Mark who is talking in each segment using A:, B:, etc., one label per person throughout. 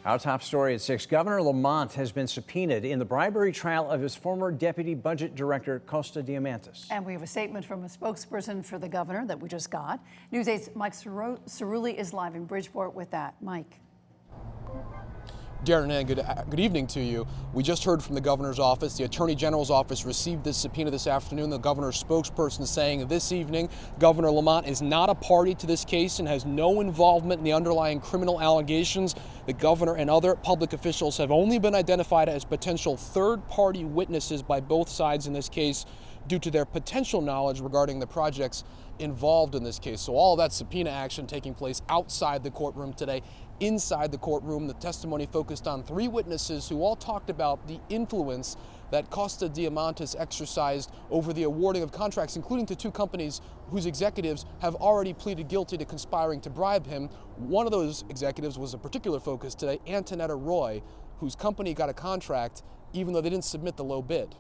A: Our top story at 6. Governor Lamont has been subpoenaed in the bribery trial of his former deputy budget director, Kosta Diamantis.
B: And we have a statement from a spokesperson for the governor that we just got. News 8's Mike Cerulli is live in Bridgeport with that. Mike.
C: Darren, good evening to you. We just heard from the governor's office. The attorney general's office received this subpoena this afternoon. The governor's spokesperson saying this evening Governor Lamont is not a party to this case and has no involvement in the underlying criminal allegations. The governor and other public officials have only been identified as potential third-party witnesses by both sides in this case due to their potential knowledge regarding the projects involved in this case. So all that subpoena action taking place outside the courtroom today. Inside the courtroom, the testimony focused on 3 witnesses who all talked about the influence that Kosta Diamantis exercised over the awarding of contracts, including to 2 companies whose executives have already pleaded guilty to conspiring to bribe him. One of those executives was a particular focus today, Antonetta Roy, whose company got a contract even though they didn't submit the low bid.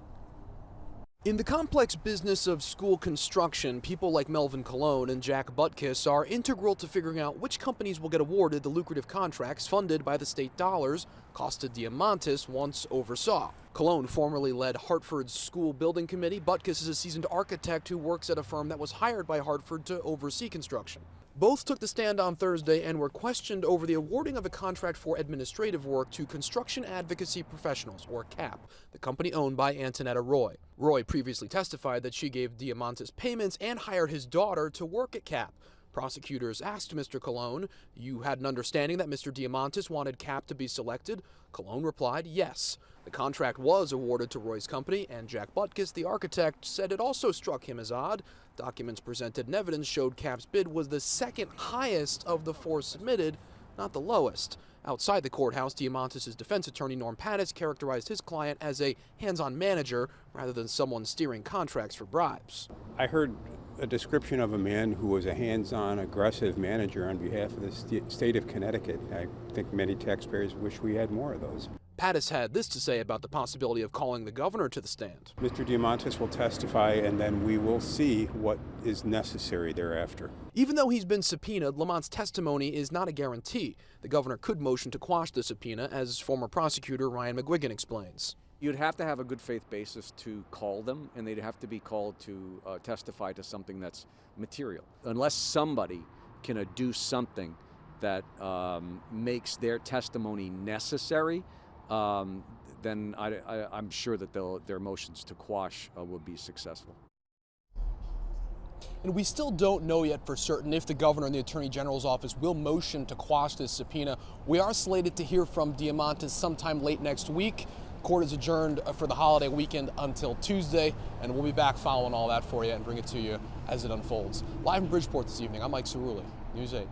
C: In the complex business of school construction, people like Melvin Colon and Jack Butkus are integral to figuring out which companies will get awarded the lucrative contracts funded by the state dollars Kosta Diamantis once oversaw. Colon formerly led Hartford's school building committee. Butkus is a seasoned architect who works at a firm that was hired by Hartford to oversee construction. Both took the stand on Thursday and were questioned over the awarding of a contract for administrative work to Construction Advocacy Professionals, or CAP, the company owned by Antonetta Roy. Roy previously testified that she gave Diamantis payments and hired his daughter to work at CAP. Prosecutors asked Mr. Colon, "You had an understanding that Mr. Diamantis wanted CAP to be selected?" Colon replied, "Yes." The contract was awarded to Roy's company, and Jack Butkus, the architect, said it also struck him as odd. Documents presented and evidence showed CAP's bid was the second highest of the 4 submitted, not the lowest. Outside the courthouse, Diamantis' defense attorney Norm Pattis characterized his client as a hands-on manager rather than someone steering contracts for bribes.
D: I heard a description of a man who was a hands-on, aggressive manager on behalf of the state of Connecticut. I think many taxpayers wish we had more of those.
C: Pattis had this to say about the possibility of calling the governor to the stand.
D: Mr. Diamantis will testify, and then we will see what is necessary thereafter.
C: Even though he's been subpoenaed, Lamont's testimony is not a guarantee. The governor could motion to quash the subpoena, as former prosecutor Ryan McGuigan explains.
E: You'd have to have a good faith basis to call them, and they'd have to be called to testify to something that's material. Unless somebody can adduce something that makes their testimony necessary, then I'm sure that their motions to quash will be successful.
C: And we still don't know yet for certain if the governor and the attorney general's office will motion to quash this subpoena. We are slated to hear from Diamantis sometime late next week. Court is adjourned for the holiday weekend until Tuesday, and we'll be back following all that for you and bring it to you as it unfolds. Live in Bridgeport this evening, I'm Mike Cerulli, News 8.